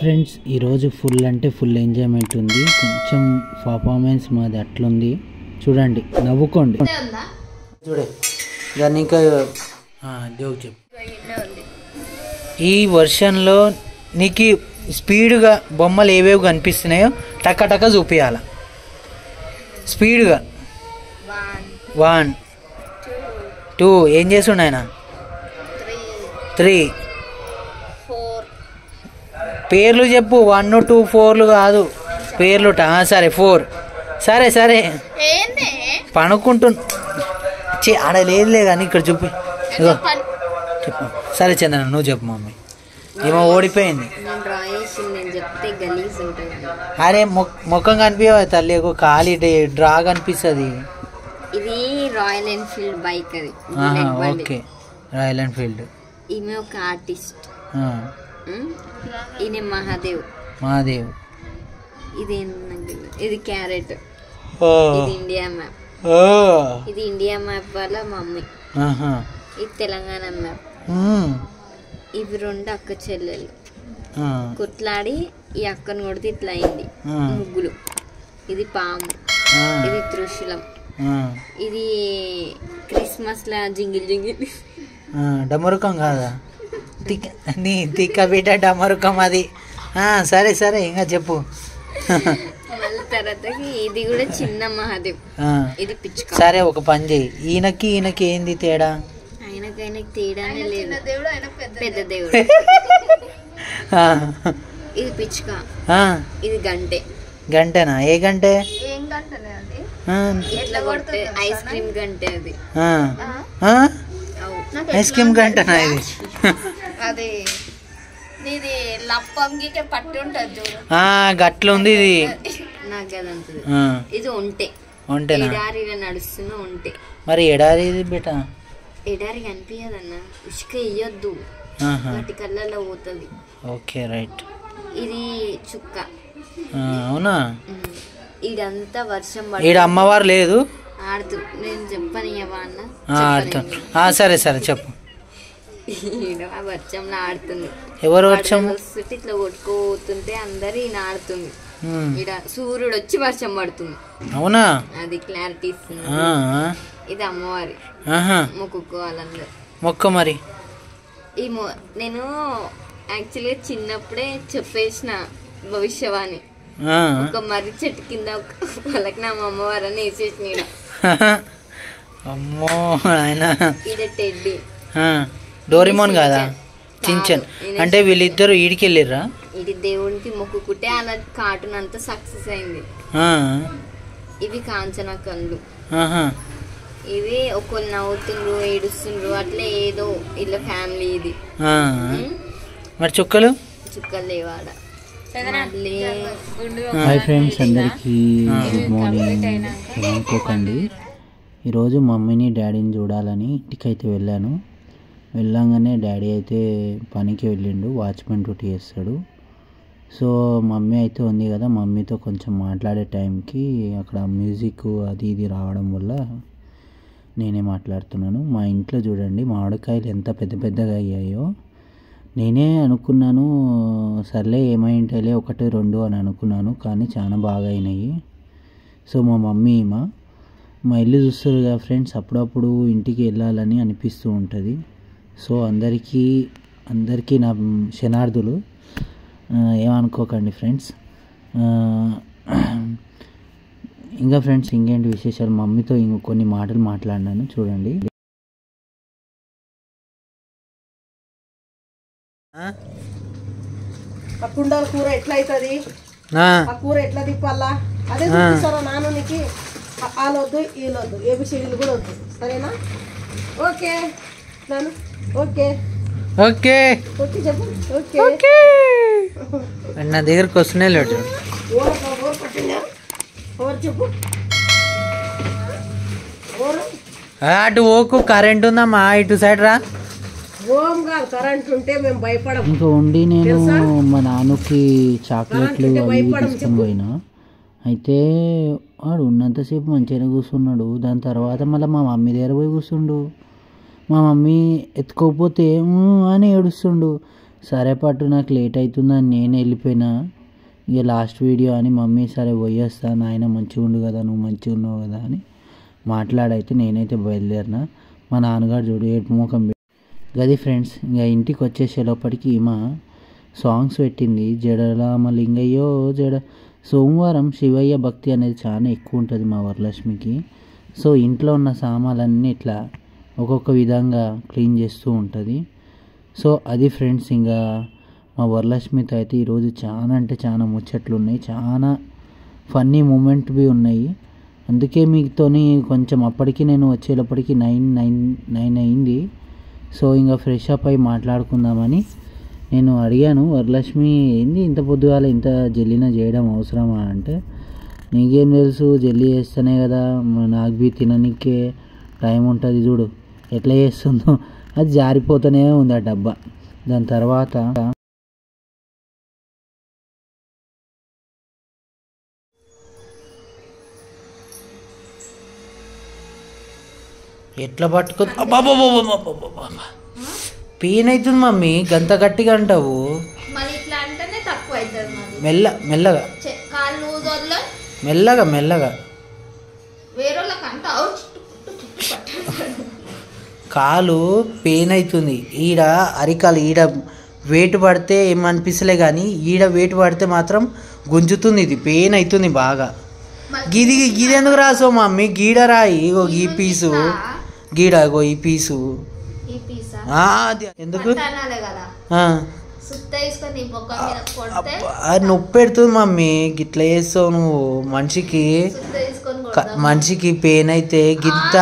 Friends ఈరోజు full అంటే full enjoyment ఉంది. కొంచెం పర్ఫార్మెన్స్ మాది అట్లుంది, చూడండి, నవ్వుకోండి. చూడే దాన్ని ఇంకా జోక్ చెప్పు. ఈ వర్షన్లో నీకు స్పీడ్గా బొమ్మలు ఏవేవి కనిపిస్తున్నాయో టక్క టక్క చూపించాల. స్పీడ్గా 1 2 ఏం చేస్తుండ ఆయన 3 పేర్లు చెప్పు. 1 2 4 కాదు పేర్లు. సరే 4. సరే సరే పనుకుంటు ఆడ లేదులే కానీ ఇక్కడ చూపి చెప్పు. సరే చందన నువ్వు చెప్పు. మమ్మీ ఏమో ఓడిపోయింది. అరే ముఖం కనిపించవు తల్లి, ఖాళీ డ్రా కనిపిస్తుంది. ఇది రాయల్ ఎన్ఫీల్డ్ బైక్. అది ఓకే, రాయల్ ఎన్ఫీల్డ్. ఈమె ఒక ఆర్టిస్ట్. ఈయన మహాదేవ్. ఇది క్యారెట్. ఇది ఇండియా మ్యాప్. ఇది ఇండియా మ్యాప్ వాళ్ళ మమ్మీ. ఇది తెలంగాణ మ్యాప్. ఇవి 2 అక్క చెల్లెలు కొట్లాడి ఈ అక్కను కొడితే ఇట్లా అయింది. ముగ్గులు. ఇది పాము. ఇది త్రిశూలం. ఇది క్రిస్మస్ లా జింగిల్ జింగిల్. డమరుకం కాదా? నీ తిక్క బిడ్డ డమరుకం అది. సరే సరే ఇంకా చెప్పు. మళ్ళీ తర్వాత ఇది కూడా చిన్న మహాదేవ్. ఇది పిచ్చుక. సరే ఒక పని చేయి, ఈయనకి ఏంది తేడా? ఆయనకి తేడానే లేదు. పెద్ద దేవుడు. ఇది పిచ్చుక. ఇది గంటె. గంటనా? ఏ గంటె? ఎట్లా కొడితే ఐస్ క్రీమ్ గంటె. అది ఐస్ క్రీమ్ గంటనా ఇది? అది ఇది లప్పంగి పట్టు ఉంటది చూడు, గట్ల ఉంది ఇది. నాకు అదంతది. ఇది ఉంటే ఎడారిగా నడుస్తున్నా ఉంటే. మరి ఎడారి బేట ఎడారి కనిపించదన్న. ఇసుక ఇయ్యొద్దు, వాటి కళ్ళల్లో పోతుంది. Okay right. ఇది చుక్క. అవునా? ఇదంతా వర్షం ఈడ అమ్మవారు లేదు. ఆడుతూ నేను చెప్పనియవా అన్న? సరే సరే చెప్పు. వర్షంలో ఆడుతుంది. ఎవరు వర్షం వస్తుంటే ఇట్లా కొట్టుకోతుంటే అందరు ఈయన ఆడుతుంది. ఇక్కడ సూర్యుడు వచ్చి వర్షం పడుతుంది. అవునా? అది క్లారిటీ ఇస్తుంది. ఇది అమ్మవారి. మొక్కుకోవాలందరు మొక్క. మరి నేను యాక్చువల్గా చిన్నప్పుడే చెప్పేసిన భవిష్యవాణి. ఒక మర్రి చెట్టు కింద వాళ్ళకి నా అమ్మవారు అని వేసేసిన. అమ్మో ఆయన. ఇది టెడ్డీ. డోరేమోన్ కాదా? చించన్. అంటే వీళ్ళిద్దరు ఈడికి వెళ్ళిర్రా? ఇది దేవునికి మొక్కుకుంటే అలా కార్టూన్ అంతా సక్సెస్ అయింది. ఇవి కాంచన కళ్ళు. ఇవి ఒకళ్ళు నవ్వుతుండ్రు, ఏడుస్తుండ్రు, అట్లా ఏదో ఇలా ఫ్యామిలీ. ఇది మరి చుక్కలు లేవాడ. హాయ్ ఫ్రెండ్స్, అందరికీ గుడ్ మార్నింగ్. ఏమనుకోకండి, ఈరోజు మమ్మీని డాడీని చూడాలని ఇంటికైతే వెళ్ళాను. వెళ్ళంగానే డాడీ అయితే పనికి వెళ్ళిండు, వాచ్మెన్ డ్యూటీ చేస్తాడు. సో మమ్మీ అయితే ఉంది కదా, మమ్మీతో కొంచెం మాట్లాడే టైంకి అక్కడ మ్యూజిక్ అది ఇది రావడం వల్ల నేనే మాట్లాడుతున్నాను. మా ఇంట్లో చూడండి మామిడికాయలు ఎంత పెద్ద పెద్దగా అయ్యాయో. నేనే అనుకున్నాను సర్లే ఏమైంటాయిలే 1 2 అని అనుకున్నాను, కానీ చాలా బాగా అయినాయి. సో మా మమ్మీ మా ఇల్లు చూస్తారు కదా ఫ్రెండ్స్, అప్పుడప్పుడు ఇంటికి వెళ్ళాలని అనిపిస్తూ ఉంటుంది. సో అందరికీ నా శనార్థులు, ఏమనుకోకండి ఫ్రెండ్స్. ఇంకా ఫ్రెండ్స్ ఇంకేంటి విశేషాలు? మమ్మీతో కొన్ని మాటలు మాట్లాడినాను, చూడండి. కుండల కూర ఎట్లా అవుతుంది, ఆ కూర ఎట్లా తిప్పాలా అదే చూపిస్తారా నాన్న నీకు. వాళ్ళొద్దు వీళ్ళొద్దు, ఏబిసిడీలు కూడా వద్దు, సరేనా? ఓకే నాన్న. ఓకే ఓకే ఓకే చెప్పు. ఓకే ఓకే నా దగ్గరకు వస్తున్నాయి లేదు. ఓరు పట్టిందా? ఓరు చెప్పు. అటు ఓకు కరెంట్ ఉందమ్మా, ఇటు సైడ్ రా. ఓం కాదు, కరెంట్ ఉంటే మేము భయపడం. ఇంకా ఉండి నేను మా నాన్నకి చాక్లెట్లు అవి తీసుకొని పోయినా. అయితే వాడు ఉన్నంతసేపు మంచిగానే కూర్చున్నాడు. దాని తర్వాత మళ్ళీ మా మమ్మీ దగ్గర పోయి కూర్చుండు. మా మమ్మీ ఎత్తుకోకపోతే అని ఏడుస్తుండు. సరే పట్టు నాకు లేట్ అవుతుందని నేను వెళ్ళిపోయినా. ఇక లాస్ట్ వీడియో అని మమ్మీ సరే పోయేస్తా నాయన మంచిగా ఉండు కదా, నువ్వు మంచిగా ఉన్నావు కదా అని మాట్లాడైతే నేనైతే బయలుదేరినా. మా నాన్నగారు చూడు ఏటు ముఖం గది ఫ్రెండ్స్. ఇంకా ఇంటికి వచ్చేసేలోపటికి ఈమె సాంగ్స్ పెట్టింది. జడరామ లింగయ్యో జడ. సోమవారం శివయ్య భక్తి అనేది చాలా ఎక్కువ ఉంటుంది మా వరలక్ష్మికి. సో ఇంట్లో ఉన్న సామాన్లన్నీ ఇట్లా ఒక్కొక్క విధంగా క్లీన్ చేస్తూ ఉంటుంది. సో అది ఫ్రెండ్స్, ఇంకా మా వరలక్ష్మితో అయితే ఈరోజు చాలా అంటే చాలా ముచ్చట్లు ఉన్నాయి, చాలా ఫన్నీ మూమెంట్ బి ఉన్నాయి. అందుకే మీతోని కొంచెం అప్పటికి నేను వచ్చేటప్పటికి 9 అయింది. సో ఇంకా ఫ్రెష్ అప్ అయి మాట్లాడుకుందామని నేను అడిగాను. వరలక్ష్మి ఏంది ఇంత పొద్దుగాల ఇంత జల్లిన చేయడం అవసరమా అంటే, నీకేం తెలుసు జల్లి చేస్తేనే కదా నాకు బి తిననీకే టైం ఉంటుంది, చూడు ఎట్లా చేస్తుందో. అది జారిపోతూనే ఉంది ఆ డబ్బా. దాని తర్వాత ఎట్లా పట్టుకో పెయిన్ అవుతుంది మమ్మీ, గంత గట్టిగా అంటావు. మెల్లగా మెల్లగా మెల్లగా కాలు పెయిన్ అవుతుంది. ఈడ అరికాలు ఈడ వెయిట్ పడితే ఏమనిపిస్తలే కానీ ఈడ వెయిట్ పడితే మాత్రం గుంజుతుంది. ఇది పెయిన్ అవుతుంది బాగా. గిది ఎందుకు రాసో మమ్మీ? గీడ రాయి, ఇగో ఈ పీసు గీడ, ఇగో ఈ పీసు ఎందుకు నొప్పి పెడుతుంది మమ్మీ. గిట్లా చేస్తావు నువ్వు. మనిషికి పెయిన్ అయితే గిత్త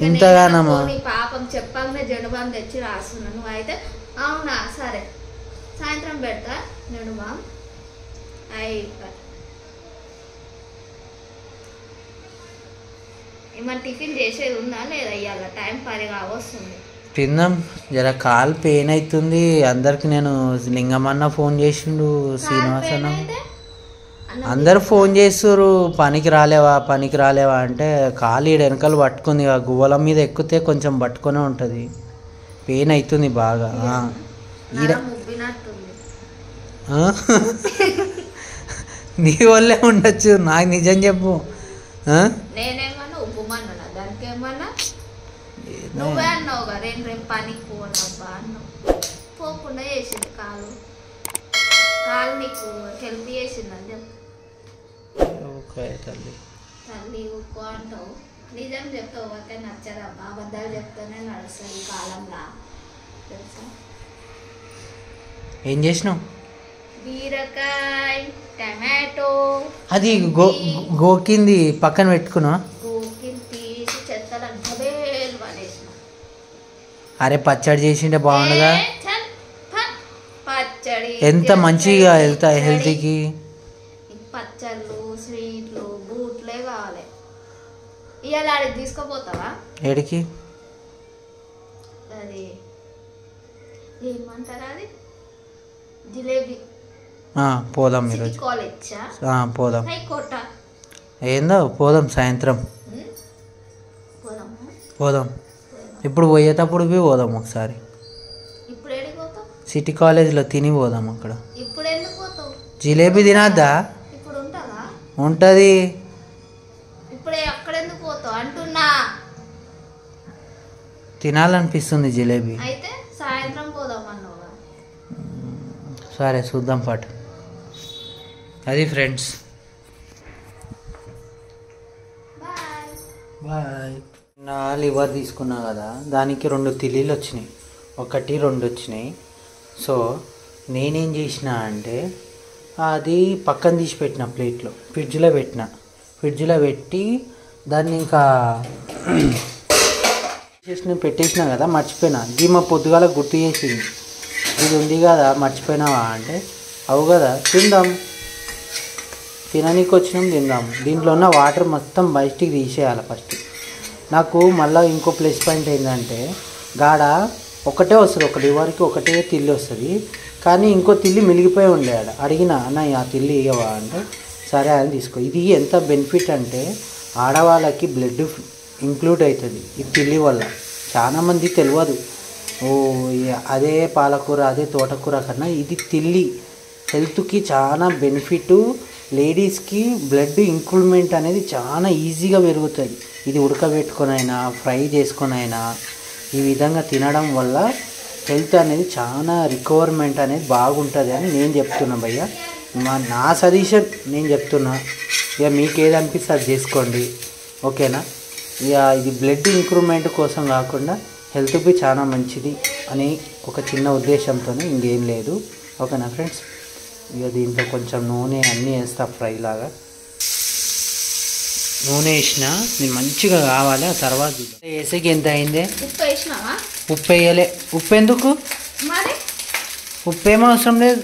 ఇంతగానమ్మా పాపం చెప్పంగా జనుబాం తెచ్చి రాస్తున్నాను. నువ్వు అయితే అవునా సరే సాయంత్రం పెడతా జనుబాం. ఏమన్నా టిఫిన్ చేసేది ఉందా లేదా? ఇవాళ టైం 10 వస్తుంది. తిందాం. జర కాలు పెయిన్ అవుతుంది. అందరికి నేను లింగమన్న ఫోన్ చేసిండు, శ్రీనివాస్ అన్న అందరు ఫోన్ చేస్తున్నారు పనికి రాలేవా అంటే, కాలు ఈడ వెనకాల పట్టుకుంది. గువ్వల మీద ఎక్కితే కొంచెం పట్టుకునే ఉంటుంది. పెయిన్ అవుతుంది బాగా. ఈడ నీ వల్లే ఉండొచ్చు, నాకు నిజం చెప్పు. నేనేమన్నా ఉప్పుమన్నా దానికి ఏమన్నా నువ్వే అన్నావుగా రేపు పనికి పోనబ్బా అన్నావు. పోకుండా చేసింది కాలు నీకు హెల్ప్ చేసిందని చెప్పు. తల్లి ఊకో అంటావు. నిజం చెప్తావు అయితే నచ్చదబ్బా. అబద్ధాలు చెప్తానే నడుస్తుంది ఈ కాలంలో తెలుసా. ఏం చేసినావు? బీరకాయ టమాటో అది గోకింది పక్కన పెట్టుకున్నా. తీసి చెత్తలు డబేలు పడేసిన. అరే పచ్చడి చేసిండే బాగుండగా. పచ్చడి ఎంత మంచిగా హెల్త్కి. పచ్చళ్ళు స్వీట్లు బూట్లే కావాలి. ఇవాళ ఆడికి తీసుకోపోతావా? ఏడికి? అది ఏమంటారా, అది జిలేబీ. పోదాం ఈరోజు. పోదాం. ఏందో పోదాం సాయంత్రం పోదాం. ఇప్పుడు పోయేటప్పుడు పోదాం ఒకసారి. సిటీ కాలేజ్లో తిని పోదాం. అక్కడ జిలేబీ తినద్దా? ఉంటుంది. తినాలనిపిస్తుంది జిలేబీ. సరే చూద్దాం పాటు. అది ఫ్రెండ్స్, బాయ్. నా లివర్ తీసుకున్నా కదా, దానికి 2 తిల్లీలు వచ్చినాయి, 1 2 వచ్చినాయి. సో నేనేం చేసిన అంటే అది పక్కన తీసి పెట్టిన ప్లేట్లో, ఫ్రిడ్జ్లో పెట్టి దాన్ని ఇంకా పెట్టేసిన కదా, మర్చిపోయినా. గీమ పొద్దుగాల గుర్తు చేసింది, ఇది ఉంది కదా మర్చిపోయినావా అంటే, అవు కదా తిందాం, తిననీకి వచ్చినాం తిందాం. దీంట్లో ఉన్న వాటర్ మొత్తం బయటికి తీసేయాలి ఫస్ట్. నాకు మళ్ళీ ఇంకో ప్లస్ పాయింట్ ఏంటంటే, గాడ ఒకటే వస్తుంది, ఒక లివర్కి ఒకటే తిల్లి వస్తుంది. కానీ ఇంకో తిల్లి మిలిగిపోయి ఉండే. అడిగిన అన్న ఆ తిల్లి ఇవ్వవా అంటే, సరే అని తీసుకో. ఇది ఎంత బెనిఫిట్ అంటే, ఆడవాళ్ళకి బ్లడ్ ఇంక్లూడ్ అవుతుంది ఈ తిల్లి వల్ల. చాలామంది తెలియదు. అదే పాలకూర అదే తోటకూర కన్నా ఇది తిల్లి హెల్త్కి చాలా బెనిఫిట్. లేడీస్కి బ్లడ్ ఇంక్రూవ్మెంట్ అనేది చాలా ఈజీగా పెరుగుతుంది. ఇది ఉడకబెట్టుకొని అయినా ఫ్రై చేసుకొని అయినా ఈ విధంగా తినడం వల్ల హెల్త్ అనేది చాలా రికవర్మెంట్ అనేది బాగుంటుంది అని నేను చెప్తున్నా భయ్య. నా సజెషన్ నేను చెప్తున్నా. ఇక మీకు ఏది అనిపిస్తే అది చేసుకోండి, ఓకేనా. ఇక ఇది బ్లడ్ ఇంక్రూవ్మెంట్ కోసం కాకుండా హెల్త్కి చాలా మంచిది అని ఒక చిన్న ఉద్దేశంతో, ఇంకేం లేదు, ఓకేనా ఫ్రెండ్స్. ఇక దీంట్లో కొంచెం నూనె అన్నీ వేస్తా, ఫ్రై లాగా నూనె వేసిన నేను మంచిగా కావాలి. ఆ తర్వాత వేసేకి ఎంత అయిందే? ఉప్పు వేయలే. ఉప్పు ఎందుకు? ఉప్పు ఏమో అవసరం లేదు.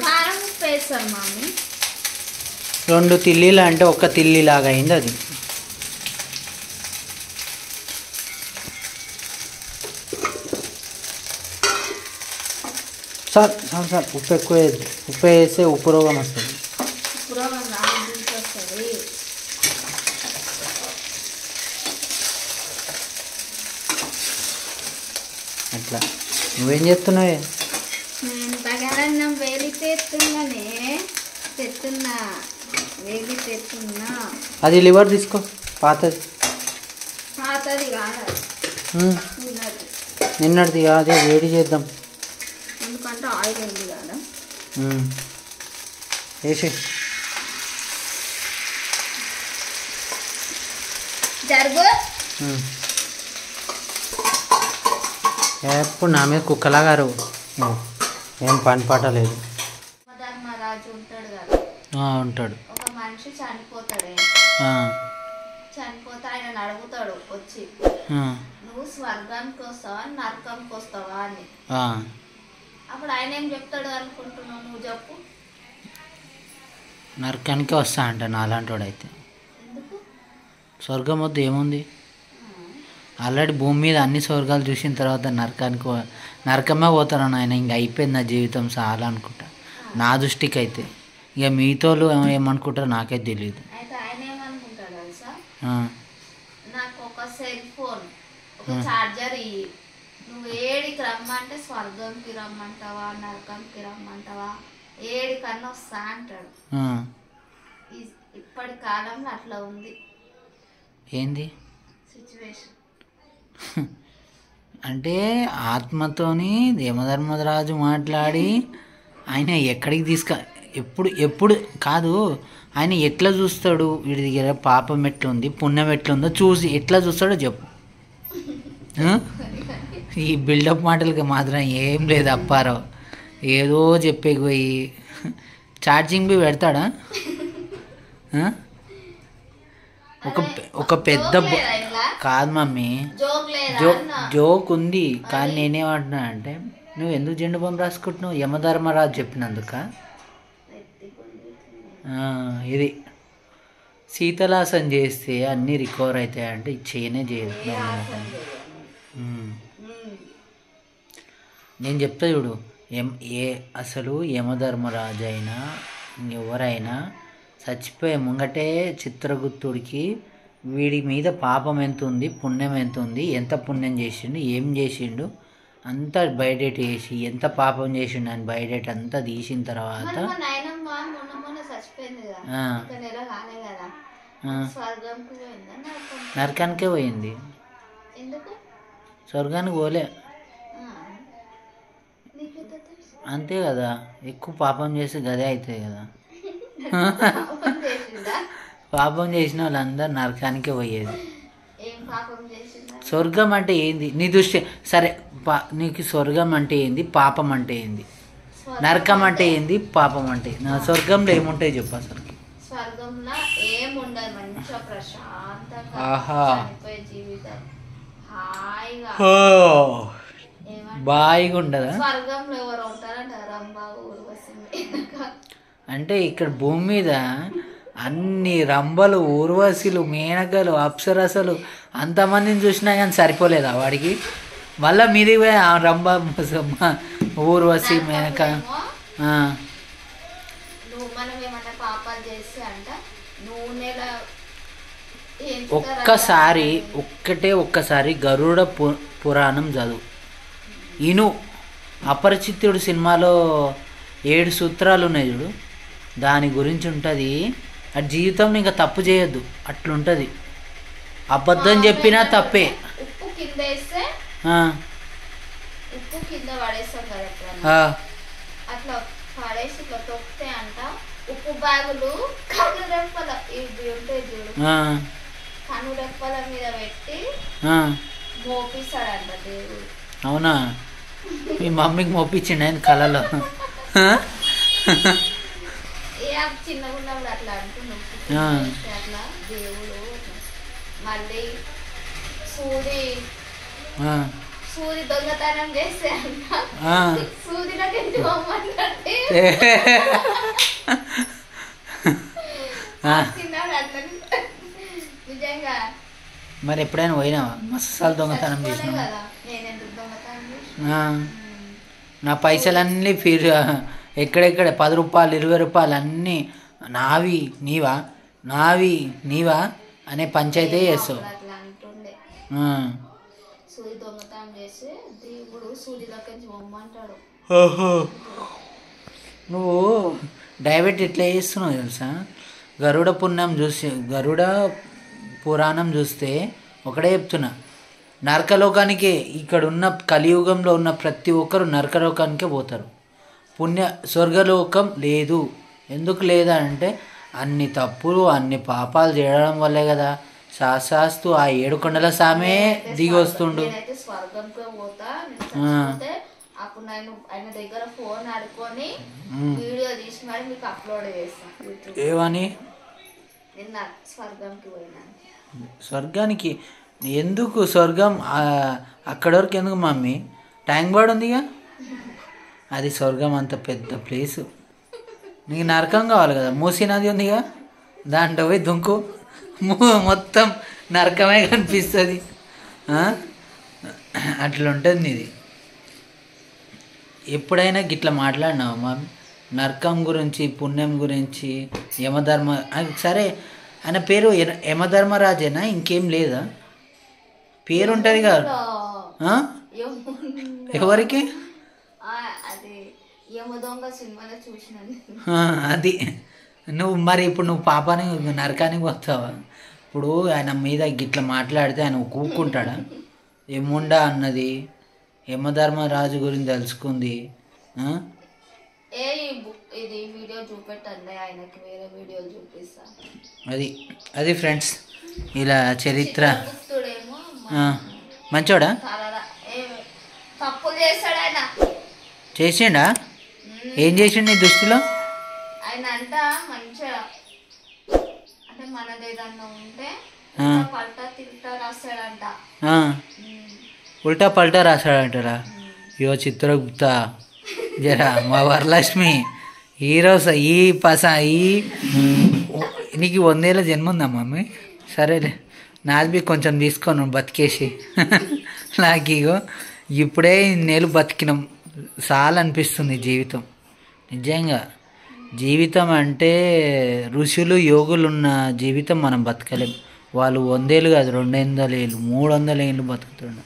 2 తిల్లీలు అంటే 1 తిల్లీలాగా అయింది అది. సార్ ఉప్పు ఎక్కువ వేయద్దు. ఉప్పు వేస్తే ఉప్పు రోగం వస్తుంది. అట్లా నువ్వేం చేస్తున్నావే? అది లివర్ తీసుకో, పాతది. నిన్నటిది కాదే, వేడి చేద్దాం. వేసి ఎప్పుడు నా మీద కుక్కలాగారు, ఏం పని పాట లేదు. ఉంటాడు. ఒక మనిషి చనిపోతాడే, చనిపోతే ఆయన అడుగుతాడు వచ్చి, నువ్వు స్వర్గానికి వస్తావా నరకానికి వస్తావా అని. అప్పుడు ఆయన ఏం చెప్తాడు అనుకుంటున్నావు? నువ్వు చెప్పు. నరకానికి వస్తా అంట నాలాంటి వాడు అయితే. స్వర్గం వద్దు, ఏముంది, ఆల్రెడీ భూమి మీద అన్ని స్వర్గాలు చూసిన తర్వాత నరకమే పోతాను ఆయన. ఇంక అయిపోయింది నా జీవితం చాలా అనుకుంటా, నా దృష్టికి అయితే. ఇక మీతోళ్ళు ఏమనుకుంటారో నాకే తెలియదు. నాకు ఒక సెల్ ఫోన్, ఒక చార్జర్ ఇయ్యి, నువ్వు ఏడికి రమ్మంటే స్వర్గంకి రమ్మంటావా నరకంకి రమ్మంటావా ఏడికన్నా వస్తా అంటాడు. ఇప్పటి కాలంలో అట్లా ఉంది ఏంది సిచ్యువేషన్. అంటే ఆత్మతోని యమధర్మరాజు మాట్లాడి ఆయన ఎక్కడికి ఎప్పుడు కాదు, ఆయన ఎట్లా చూస్తాడు, వీడి దగ్గర పాపం ఎట్లుంది పుణ్యం ఎట్లుందో చూసి ఎట్లా చూస్తాడో చెప్పు. ఈ బిల్డప్ మాటలకి మాత్రం ఏం లేదు అప్పారావు, ఏదో చెప్పేకి పోయి ఛార్జింగ్ బి పెడతాడా? ఒక పెద్ద కాదు మమ్మీ, జోక్ ఉంది. కానీ నేనేమంటున్నా అంటే, నువ్వు ఎందుకు జెండు బాంబు రాసుకుంటున్నావు? యమధర్మరాజు చెప్పినందుక. ఇది శీతలాసన చేస్తే అన్నీ రికవర్ అవుతాయి అంటే ఇది చేయదు. నేను చెప్తా చూడు, అసలు యమధర్మరాజు అయినా ఎవరైనా చచ్చిపోయే ముంగటే చిత్రగుప్తుడికి వీడి మీద పాపం ఎంత ఉంది పుణ్యం ఎంత ఉంది, ఎంత పుణ్యం చేసిండు ఏం చేసిండు అంతా బయోడేట్ చేసి, ఎంత పాపం చేసిండు అని బయోడేట్ అంతా తీసిన తర్వాత నరకానికే పోయింది. స్వర్గానికి పోలే, అంతే కదా. ఎక్కువ పాపం చేస్తే గదే అవుతాయి కదా. పాపం చేసిన వాళ్ళందరూ నరకానికే పోయేది. స్వర్గం అంటే ఏంది నీ దృష్టి? సరే, నీకు స్వర్గం అంటే ఏంది, పాపం అంటే ఏంది, నరకం అంటే ఏంది, పాపం అంటే స్వర్గంలో ఏముంటాయి చెప్పు అసలు? స్వర్గంలో ఏముండదు, మంచిగా ప్రశాంతంగా జీవితం బాయిగా ఉండదా? స్వర్గంలో ఎవరు ఉంటారంట? రంభ, ఊర్వశి, అంటే ఇక్కడ భూమి మీద అన్ని రంభలు ఊర్వశులు మేనకలు అప్సరసలు అంతమందిని చూసినా కానీ సరిపోలేదా వాడికి? మళ్ళీ మీది రంభ ఊర్వశి మేనక. మనం ఏమన్నా పాపాలు చేస్తే అంట ఒక్కసారి గరుడ పురాణం చదువు. ఇను అపరిచితుడు సినిమాలో 7 సూత్రాలు ఉన్నాయి చూడు, దాని గురించి ఉంటుంది. అది జీవితంలో ఇంకా తప్పు చేయొద్దు, అట్లుంటుంది. అబద్ధం చెప్పినా తప్పే. ఉప్పు కింద వేస్తే ఉప్పు కింద పడేస్తాం కదా, అట్లా పడేసి ఇట్లా తొక్కితే అంట ఉప్పు బ్యాగులు కన్ను రెప్పల ఇవి ఉంటాయి చూడు, కన్ను రెప్పల మీద పెట్టి మోపిస్తాడంట దేవుడు. అవునా? మీ మమ్మీకి మోపించిండు ఆయన కళలో? చిన్నగా ఉన్నప్పుడు అట్లా అంటున్నాం, అట్లా దేవుడు. మళ్ళీ సూది దొంగతనం చేస్తే అంట సూదిలోకి ఎందుకు పోమంటే నిజంగా. మరి ఎప్పుడైనా పోయినావా? మసాలు దొంగతనం చేసినావా? కదా నేను ఎందుకు దొంగతనం చేసిన? నా పైసలన్నీ ఎక్కడెక్కడ 10 రూపాయలు 20 రూపాయలు అన్నీ నావి నీవా, నావి నీవా అనే పంచాయతీ చేస్తావు. అట్లా అంటుండే. సూది దొంగతనం చేసి దేవుడు సూదిలోకి బొమ్మంటాడు. నువ్వు డైవర్ట్ ఎట్లా చేస్తున్నావు తెలుసా? గరుడ పురాణం చూస్తే ఒకటే చెప్తున్నా, నరకలోకానికే, ఇక్కడ ఉన్న కలియుగంలో ఉన్న ప్రతి ఒక్కరు నరకలోకానికే పోతారు. స్వర్గలోకం లేదు. ఎందుకు లేదా అంటే అన్ని తప్పులు అన్ని పాపాలు చేయడం వల్లే కదా శాస్త్రాస్తు ఆ 7 కొండల సామే దిగి వస్తుండు. స్వర్గంతో పోతా, అప్పుడు నేను ఆయన దగ్గర ఫోన్ ఆడుకొని వీడియో తీసి మరి మీకు అప్లోడ్ చేస్తాను. ఏమని? నిన్న స్వర్గంకి పోయినాను. స్వర్గానికి ఎందుకు? స్వర్గం అక్కడి వరకు ఎందుకు మమ్మీ? ట్యాంక్ బండ్ ఉందిగా, అది స్వర్గం. అంత పెద్ద ప్లేసు. నీకు నరకం కావాలి కదా, మూసీ నది ఉందిగా, దాంట్లో పోయి దుంకు, మొత్తం నరకమే కనిపిస్తుంది. అట్లా ఉంటుంది నీది. ఎప్పుడైనా గిట్లా మాట్లాడినావా మమ్మీ? నరకం గురించి, పుణ్యం గురించి, యమధర్మ, సరే ఆయన పేరు యమధర్మరాజేనా? ఇంకేం లేదా? పేరు ఉంటుంది కదా ఎవరికి? అది ఇప్పుడు నువ్వు పాపాని నరకానికి వస్తావా? ఇప్పుడు ఆయన మీద గిట్లా మాట్లాడితే ఆయన కూక్కుంటాడా? యముండా అన్నది యమధర్మరాజు గురించి తెలుసుకుంది. అది ఫ్రెండ్స్, ఇలా చరిత్ర. మంచోడా? చేసిండా? ఏం చేసిండు నీ దృష్టిలో? ఆయన అంట మంచిగా అంటే మనదేదన్నా ఉంటే ఉల్టా పల్టా రాశాడంటారా? యో చిత్రగుప్త జరా మా వరలక్ష్మి హీరోస్ నీకు 100 ఏళ్ళ జన్మ ఉందా మమ్మీ? సరేలే, నాది కొంచెం తీసుకోను బతికేసి. నాకు ఇప్పుడే నేలు బతికినాం చాలా అనిపిస్తుంది జీవితం. నిజంగా జీవితం అంటే ఋషులు యోగులు ఉన్న జీవితం మనం బతకలేం. వాళ్ళు 100 ఏళ్ళు కాదు, 200 ఏళ్ళు 300 ఏళ్ళు బతుకుతుండ.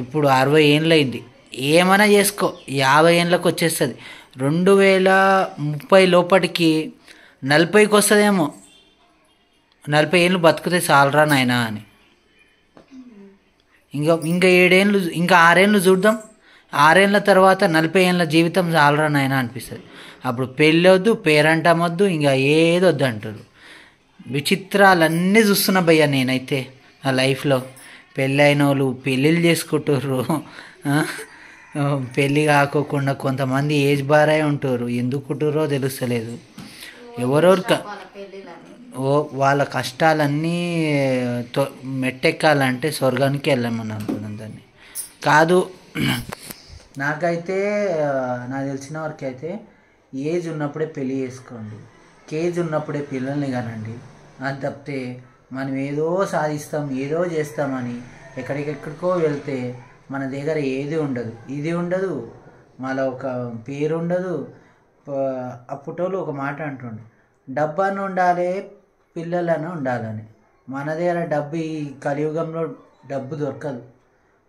ఇప్పుడు 60 ఏళ్ళు అయింది, ఏమైనా చేసుకో, 50 ఏళ్ళకి వచ్చేస్తుంది. 2030 లోపటికి 40కి వస్తుందేమో. 40 ఏళ్ళు బతుకుతే చాలరా నాయనా అని. ఇంకా 7 ఏళ్ళు, ఇంకా 6 ఏళ్ళు చూద్దాం. 6 ఏళ్ళ తర్వాత 40 ఏళ్ళ జీవితం చాలరా నాయనా అనిపిస్తుంది. అప్పుడు పెళ్ళి వద్దు, పేరంటం వద్దు, ఇంకా ఏదొద్దు అంటారు. విచిత్రాలన్నీ చూస్తున్నా భయ్యా నేనైతే నా లైఫ్లో. పెళ్ళి అయిన వాళ్ళు పెళ్ళిళ్ళు చేసుకుంటారు, పెళ్ళి కాకోకుండా కొంతమంది ఏజ్ బారై ఉంటారు. ఎందుకు ఉంటారో తెలుస్తలేదు. వాళ్ళ కష్టాలన్నీ మెట్టెక్కాలంటే స్వర్గానికి వెళ్ళమని అనుకున్నాను దాన్ని కాదు. నాకైతే నాకు తెలిసిన వరకు అయితే ఏజ్ ఉన్నప్పుడే పెళ్ళి చేసుకోండి, కేజ్ ఉన్నప్పుడే పిల్లల్ని కానండి. అది తప్పితే మనం ఏదో సాధిస్తాం, ఏదో చేస్తామని ఎక్కడికెక్కడికో వెళ్తే మన దగ్గర ఏది ఉండదు, ఇది ఉండదు, మళ్ళీ ఒక పేరు ఉండదు. అప్పటోళ్ళు ఒక మాట అంటుండే, డబ్బని ఉండాలి పిల్లలను ఉండాలని. మన దగ్గర డబ్బు ఈ కలియుగంలో డబ్బు దొరకదు.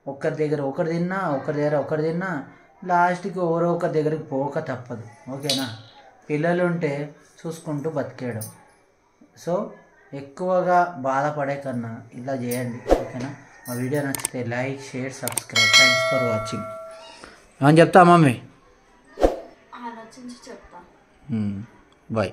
ఒకరి దగ్గర ఒకరు తిన్నా, ఒకరి దగ్గర ఒకరు తిన్నా, లాస్ట్కి ఎవరో ఒకరి దగ్గరికి పోక తప్పదు. ఓకేనా? పిల్లలు ఉంటే చూసుకుంటూ బతికేయడం. సో ఎక్కువగా బాధపడే కన్నా ఇలా చేయండి. ఓకేనా? మా వీడియో నచ్చితే like, share, subscribe. Thanks for watching. ఏమని చెప్తా మమ్మీ? ఆలోచించి చెప్తా. బాయ్.